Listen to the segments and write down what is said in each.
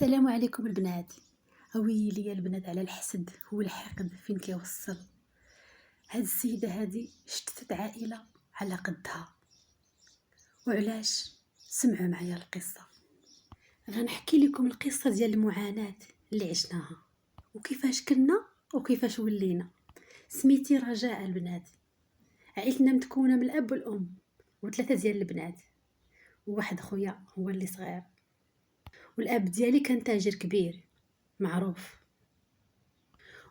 السلام عليكم البنات. ويلي يا البنات على الحسد والحقد فين كيوصل. هاد السيده هادي شتت عائله على قدها. وعلاش؟ سمعوا معايا القصه. غنحكي لكم القصه ديال المعاناه اللي عشناها وكيفاش كنا وكيفاش ولينا. سميتي رجاء البنات. عائلتنا متكونه من الاب والام وثلاثه ديال البنات وواحد خويا هو اللي صغير. والاب ديالي كان تاجر كبير معروف،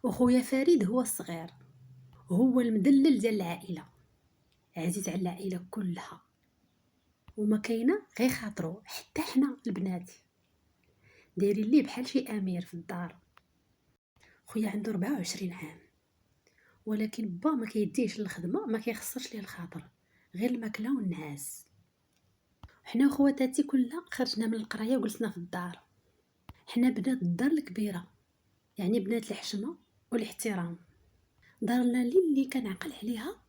وخويا فريد هو الصغير، هو المدلل ديال العائله، عزيز على العائله كلها وما كاينه غير خاطرو. حتى حنا البنات دايرين ليه بحال شي امير في الدار. خويا عنده 24 عام، ولكن با ما كيديش للخدمه، ما كيخسرش ليه الخاطر، غير الماكله والنعاس. حنا خواتاتي كلنا خرجنا من القرايه وجلسنا في الدار. حنا بنات الدار الكبيره، يعني بنات الحشمه والاحترام. دارنا اللي كنعقل عليها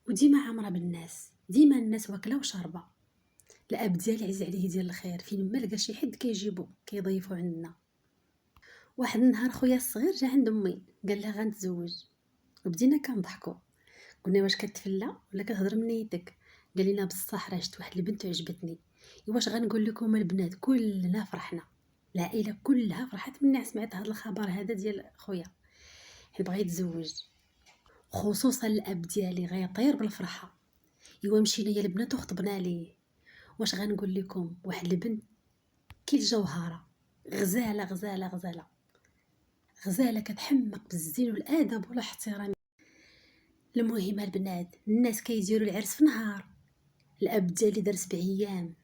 وديما عامره بالناس، ديما الناس واكله وشاربه. الاب ديالي عزيز عليه ديال الخير، فين ما لقى شي حد كيجيبو كيضيفو عندنا. واحد النهار خويا الصغير جا عند امي قال لها غنتزوج، وبدينا كنضحكوا. قلنا واش كتفلا ولا كتهضر من نيتك؟ قال لنا بصح راه شفت واحد البنت وعجبتني. واش غنقول لكم البنات كلنا فرحنا، العائله كلها فرحت من سمعت هذا الخبر هذا ديال خويا بغى يتزوج، خصوصا الاب ديالي غيطير بالفرحه. مشينا يا البنات وخطبنا ليه. واش غنقول لكم واحد البنت كي الجوهره، غزاله غزاله غزاله غزاله، كتحمق بالزين والادب والاحترام. المهم البنات الناس كيديروا العرس في نهار. الاب ديالي دار 7 ايام،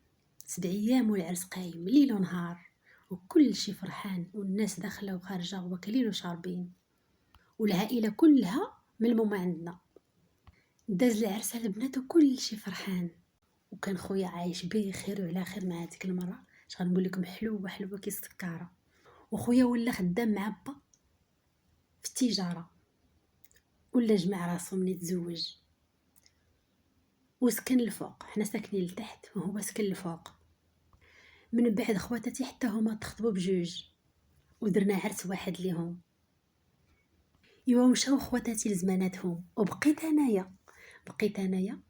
7 ايام والعرس قايم ليل ونهار، وكل شي فرحان، والناس داخله وخارجه واكلين وشاربين، والعائله كلها ملمومه عندنا. داز العرس البنات وكل شي فرحان، وكان خويا عايش بخير وعلى خير مع هذيك المره. اش غنقول لكم، حلوه حلوه كي السكاره. وخويا ولا خدام مع با في التجاره، ولا جمع راسو من يتزوج وسكن الفوق. حنا ساكنين لتحت وهو سكن الفوق. من بعد خواتاتي حتى هما تخطبوا بجوج ودرنا عرس واحد ليهم. مشاو خواتاتي لزماناتهم وبقيت انايا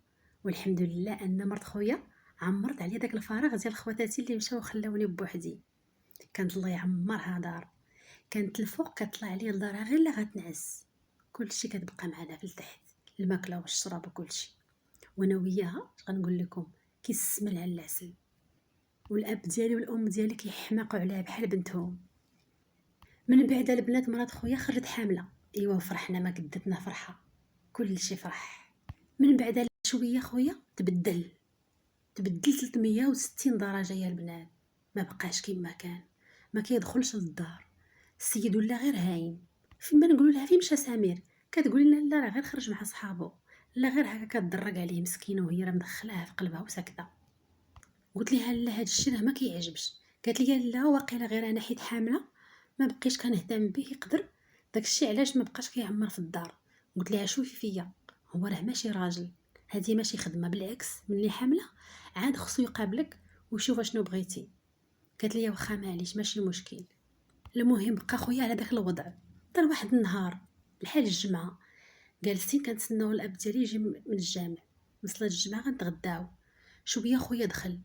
والحمد لله ان مرت خويا عمرت عليا داك الفراغ ديال خواتاتي اللي مشاو خلاوني بوحدي. كانت الله يعمرها دار، كانت الفوق كطلع عليا لدارها غير لا غتنعس، كلشي كتبقى معنا في التحت، الماكله والشراب وكلشي. وانا وياها غنقول لكم كيسمل على العسل. والاب ديالي والام ديالي كيحماقوا عليها بحال بنتهم. من بعد البنات مرات خويا خرجت حامله. فرحنا ما قدتنا فرحه، كلشي فرح. من بعد شويه خويا تبدل 360 درجه يا البنات. ما بقاش كيما كان، ما كيدخلش للدار. السيد ولا غير هاين. فيما نقولوا لها فين مشى سمير، كتقول لنا لا راه غير خرج مع صحابو، لا غير هكا كتدرج عليه مسكينه وهي راه مدخلاها في قلبها وساكته. قلت لها لا هاد الشيء راه ما كيعجبش. قالت لي لا واقيلا غير انا حيت حامله ما بقيش كنهتم به، يقدر داك الشيء علاش ما بقاش كيعمر في الدار. قلت لها شوفي فيا، هو راه ماشي راجل، هذه ماشي خدمه، بالعكس ملي حامله عاد خصو يقابلك ويشوف شنو بغيتي. قالت لي واخا معليش ماشي مشكل. المهم بقى خويا على داك الوضع. طال واحد النهار بحال الجمعه، جالسين كنتسناو الاب ديالي يجي من الجامع، من صلاه الجمعه غنتغداو. شويه خويا دخل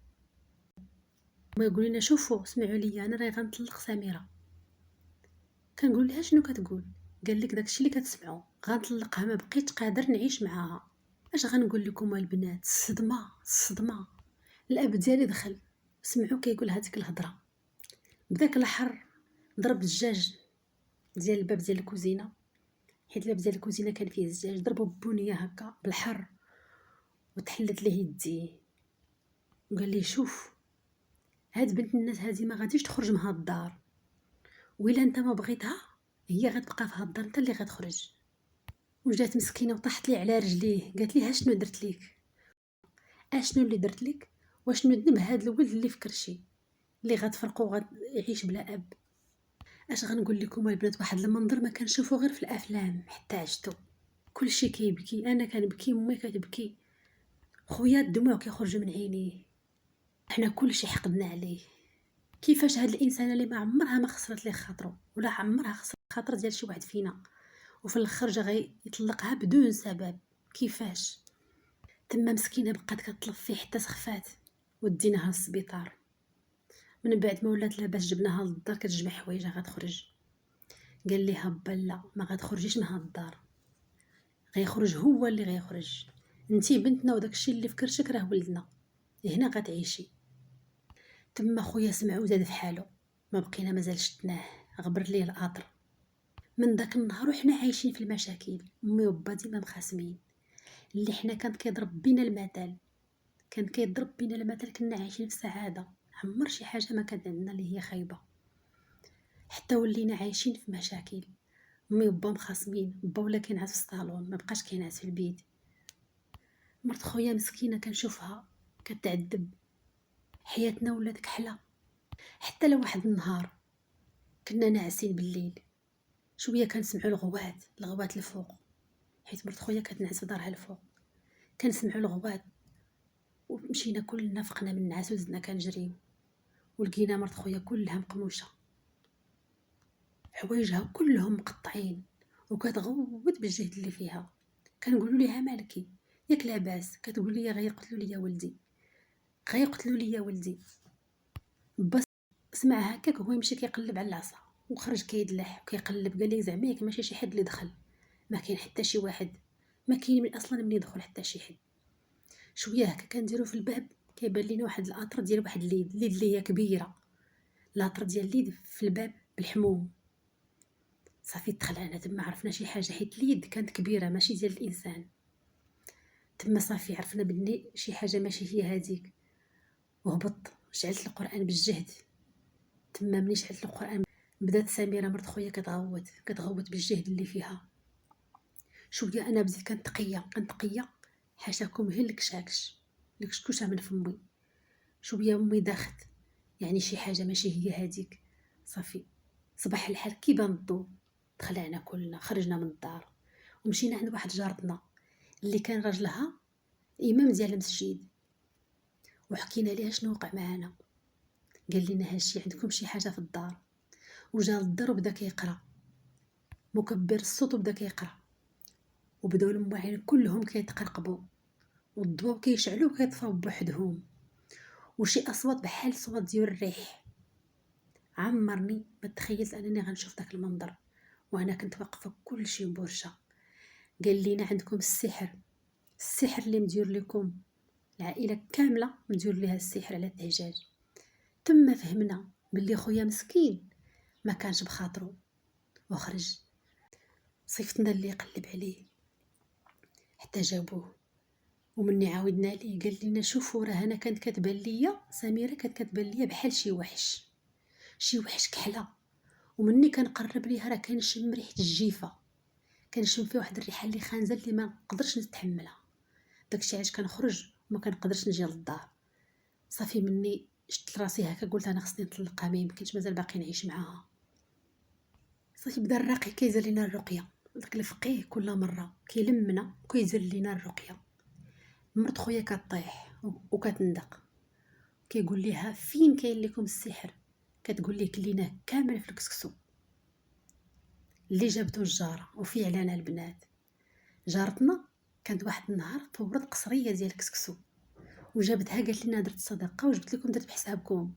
ما يقول لنا شوفوا سمعوا لي انا راه غنطلق سميره. كنقول لها شنو كتقول؟ قال لك داكشي اللي كتسمعوا، غنطلقها، ما بقيتش قادر نعيش معاها. اش غنقول لكم البنات، الصدمه. الاب ديالي دخل سمعوا كيقول هذيك الهضره، بداك الحر ضرب الدجاج ديال الباب ديال الكوزينه، حيت الباب ديال الكوزينه كان فيه الزجاج، ضربوا ببنيه هكا بالحر وتحلت ليه يديه. وقال لي شوف هاد بنت الناس هذه ما غاديش تخرج من هاد الدار، وإلا انت ما بغيتها هي غتبقى في هاد الدار، انت اللي غتخرج. وجات مسكينه وطاحت لي على رجليه، قالت لي شنو درت ليك؟ اشنو اللي درت لك؟ واشنو ذنب هاد الولد اللي في كرشي اللي غتفرقوا يعيش بلا اب؟ اش غنقول لكم البنات، واحد المنظر ما كنشوفو غير في الافلام حتى عشتو. كلشي كيبكي، انا كنبكي، امي كتبكي، خويا الدموع كيخرجوا من عينيه. حنا كلشي حقدنا عليه، كيفاش هاد الانسانه اللي ما عمرها ما خسرت ليه خاطرو ولا عمرها خسرت خاطر ديال شي واحد فينا، وفي الاخر جا غيطلقها بدون سبب؟ كيفاش؟ تما مسكينه بقات كطلب فيه حتى سخفات وديناها للسبيطار. من بعد ما ولات لاباس جبناها للدار كتجمع حوايجها غتخرج. قال ليها با لا ما غتخرجيش من هاد الدار، غيخرج هو اللي غيخرج. انتي بنتنا وداكشي اللي في كرشك راه ولدنا، هنا غتعيشي. تما خويا سمع وزاد في حالو، ما بقينا مازال شتناه، غبر ليه القطر. من داك النهار وحنا عايشين في المشاكل، امي وبا ديما مخاسمين. اللي حنا كان كيضرب بينا المثل، كنا عايشين في سعاده، عمر شي حاجه ما كانت عندنا اللي هي خايبه. حتى ولينا عايشين في مشاكل، امي وبا مخاصمين، با ولا كينعس في الصالون ما بقاش كينعس في البيت. مرت خويا مسكينه كنشوفها كتعذب، حياتنا ولات كحله. حتى لو واحد النهار كنا ناعسين بالليل شويه كنسمعوا الغوات الفوق، حيت مرت خويا كتنعس في دارها الفوق. كنسمعوا الغوات ومشينا كلنا فقنا من النعاس وزدنا كنجريو، ولقينا مرت خويا كلها مقموشه، حوايجها كلهم مقطعين وكتغوت بالجهد اللي فيها. كنقولوا ليها مالكي ياك لاباس؟ كتقول لي غيقتلوا لي ولدي. بس سمع هكاك هو يمشي كيقلب على العصا وخرج كيدلح وكيقلب، قال لي زعما ياك ماشي شي حد اللي دخل، ما كاين حتى شي واحد، ما كاين من اصلا من يدخل حتى شي حد. شويه هكا كنديروا في الباب كيبان لينا واحد القطر ديال واحد الليد اللي هي كبيره، لاطر ديال الليد في الباب بالحموم. صافي دخلنا تما عرفنا شي حاجه، حيت اليد كانت كبيره ماشي ديال الانسان. تما صافي عرفنا بلي شي حاجه ماشي هي هذيك، وهبط شعلت القران بالجهد. تما ملي شعلت القران بدات سميره مرت خويا كتغوت بالجهد اللي فيها. شويه انا بديت كنتقيه حاشاكم غير الكشكوشه من فمي. شويه امي داخت، يعني شي حاجه ماشي هي هذيك. صافي صباح الحال كيبان الضو دخلنا كلنا، خرجنا من الدار ومشينا عند واحد جارتنا اللي كان راجلها امام ديال المسجد، وحكينا ليها شنو وقع معنا. قال لنا هادشي عندكم شي حاجه في الدار، وجا للدار وبدا كيقرا مكبر الصوت وبدا كيقرا، وبداو المواعين كلهم كيتقرقبوا والضوء كيشعلوا وكيطفاو بوحدهم، وشي اصوات بحال صوت ديال الريح. عمرني ما تخيلت انني غنشوف داك المنظر وانا كنت واقفه كلشي مبرشه. قال لينا عندكم السحر اللي مدير لكم، العائله كامله مدير ليها السحر على الدجاج. تما فهمنا باللي خويا مسكين ما كانش بخاطرو وخرج. صيفطنا اللي يقلب عليه حتى جابوه، ومني عاودنا ليه قال لنا شوفوا راه انا كانت كتبان ليا سميره، كانت كتبان ليا بحال شي وحش كحله، ومني كنقرب ليها راه كنشم ريحه الجيفه، كنشم فيه واحد الريحه اللي خانزه اللي ما نقدرش نتحملها. داكشي علاش كنخرج وما كنقدرش نجي للدار. صافي مني شفت راسي هكا قلت انا خصني نطلقها، ما يمكنش مازال باقي نعيش معاها. صافي بدا الراقي كيزر لينا الرقيه، داك الفقيه كل مره كيلمنا وكيزر لينا الرقيه. مرت خويا كطيح وكتندق، كيقول ليها فين كاين لكم السحر؟ كتقول ليه كليناه كامل في الكسكسو اللي جابتو الجاره وفي علينا البنات. جارتنا كانت واحد النهار طورت قصريه ديال الكسكسو وجابتها قالت لنا درت صدقه وجبت لكم درت بحسابكم،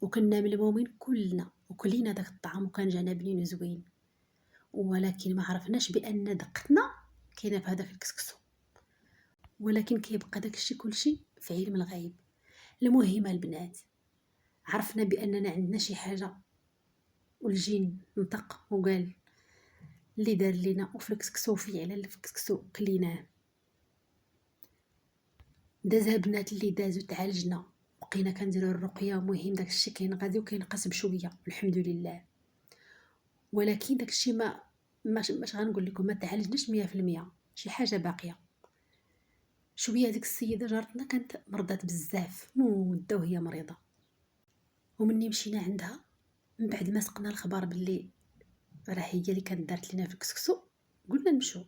وكنا ملمومين كلنا وكلينا داك الطعام وكان جانا بنين وزوين، ولكن ما عرفناش بان دقتنا كاينه في هذاك الكسكسو. ولكن كيبقى داكشي كلشي في علم الغيب. المهم البنات عرفنا باننا عندنا شي حاجه، والجين نطق وقال اللي دار لينا، وفي الكسكسو في على الكسكسو كليناه. دازها البنات اللي دازو تعالجنا، بقينا كنديروا الرقيه. مهم داكشي كاين غادي وكينقص بشويه الحمد لله، ولكن داكشي ماش غنقول لكم ما تعالجناش 100%، شي حاجه باقيه شويه. ديك السيده جارتنا كانت مرضات بزاف مده وهي مريضه، ومني مشينا عندها من بعد ما سقنا الخبر باللي راه هي اللي كانت دارت لنا في الكسكسو، قلنا نمشيو.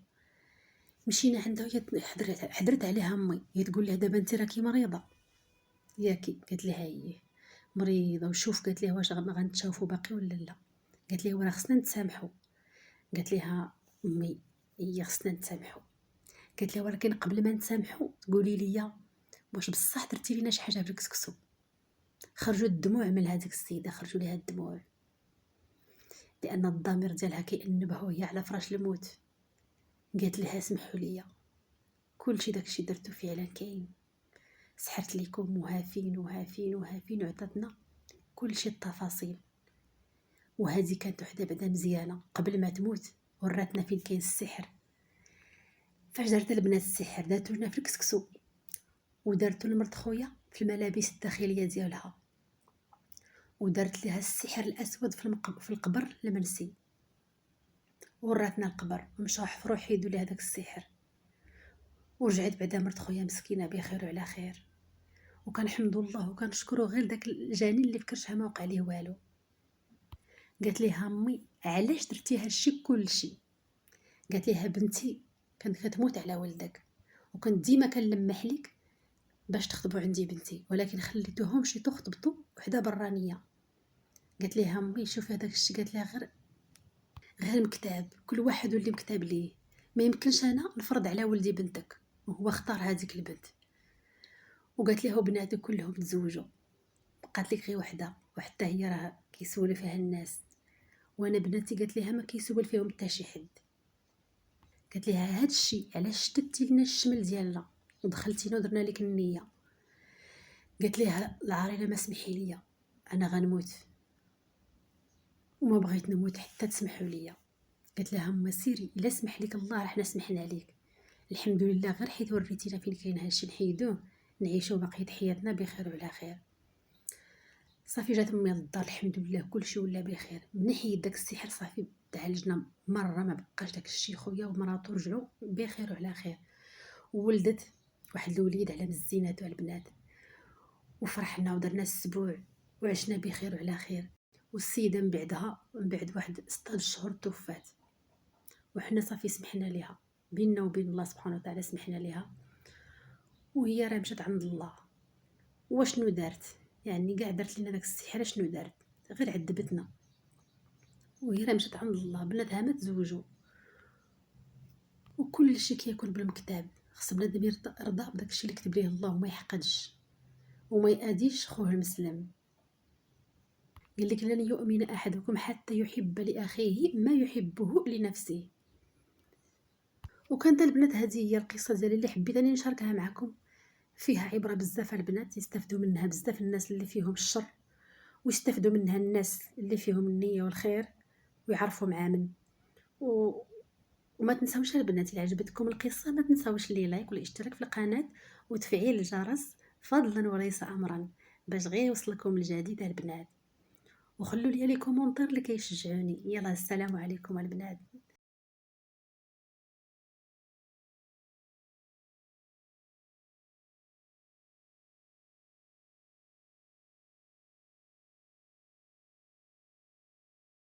مشينا عندها وهي حضرت عليها امي، هي تقول لها دابا انت راكي مريضه ياكي؟ قالت لها هي. مريضه، وشوف قالت ليها واش غنتشافوا باقي ولا لا. قالت ليها راه خصنا نتسامحوا. قالت ليها امي هي خصنا نتسامحوا. قالت لها ولكن قبل ما نتسامحوا قولي لي واش بصح درتي لينا شي حاجه في الكسكسو. خرجوا الدموع من هذيك السيده، خرجوا ليها الدموع، لان الضمير ديالها كيأنبها وهي على فراش الموت. قالت لها سمحوا لي، كلشي داكشي درتو فعلا كاين، سحرت لكم وهافين وهافين وهافين وعطاتنا كلشي التفاصيل. وهذه كانت وحده بعدا مزيانه قبل ما تموت، وراتنا فين كاين السحر. فاش دارت البنات السحر دارتو لنا في الكسكسو، ودارتو لمرت خويا في الملابس الداخليه ديالها، ودارت لها السحر الاسود في القبر المنسي، وراتنا القبر ومشاو حفروا حيدوا لها داك السحر. ورجعت بعدا مرت خويا مسكينه بخير وعلى خير، وكنحمد الله وكنشكرو غير داك الجاني اللي فكرشها ما وقع ليه والو. قالت ليها امي علاش درتي هادشي كلشي؟ قالت ليها بنتي كانت كتموت على ولدك، وكنت ديما كنلمح لك باش تخطبوا عندي بنتي، ولكن خليتوهمش تخطبطوا وحده برانيه. قالت ليها امي شوفي هذاك الشيء، قالت لها غير مكتاب، كل واحد واللي مكتاب ليه، ما يمكنش انا نفرض على ولدي بنتك، وهو اختار هذيك البنت. وقالت لها بناتي كلهم تزوجوا، بقات لك غير وحده، وحتى هي راه كيسولوا فيها الناس، وانا بناتي قالت لها ما كيسول فيهم حتى شي حد. قالت لها هاد الشيء علاش شتتي لنا الشمل ديالنا ودخلتينا ودرنا لك النيه. قالت لها العارله ما سمحي لي، انا غنموت وما بغيت نموت حتى تسمحوا لي. قالت لها ما سيري الا سمح لك الله حنا سمحنا لك، الحمد لله غير حيت وريتينا فين كاين هادشي نحيدوه نعيشوا بقيه حياتنا بخير وعلى خير. صافي جات امي للدار الحمد لله كلشي ولا بخير، من حيد داك السحر صافي تعالجنا مره ما بقاش داك الشيء. خويا ومراته رجعوا بخير وعلى خير، وولدت واحد الوليد على مزيناتو البنات، وفرحنا ودرنا السبوع وعشنا بخير وعلى خير. والسيده من بعد واحد 16 شهور توفات، وحنا صافي سمحنا ليها بيننا وبين الله سبحانه وتعالى، سمحنا ليها وهي راه مشات عند الله. واشنو دارت يعني كاع درت لنا داك السحر، شنو دارت؟ غير عذبتنا، وهي راه مشات عند الله. بناتها ما تزوجوا، وكل شيء كيكون بالمكتاب. خص بنادم يرضى بداك الشيء اللي كتب ليه الله، وما يحقدش وما يأذيش خوه المسلم. قال لك لن يؤمن احدكم حتى يحب لاخيه ما يحبه لنفسه. وكانت البنات هذه هي القصه ديالي اللي حبيت اني نشاركها معكم، فيها عبره بزاف البنات، يستافدوا منها بزاف الناس اللي فيهم الشر، ويستافدوا منها الناس اللي فيهم النيه والخير ويعرفوا مع من. وما تنساوش البنات اللي عجبتكم القصه ما تنساوش لي لايك والاشتراك في القناه وتفعيل الجرس فضلا وليس امرا، باش غير يوصلكم الجديد البنات. وخلوا لي كومونتير اللي كيشجعوني. يلا السلام عليكم البنات.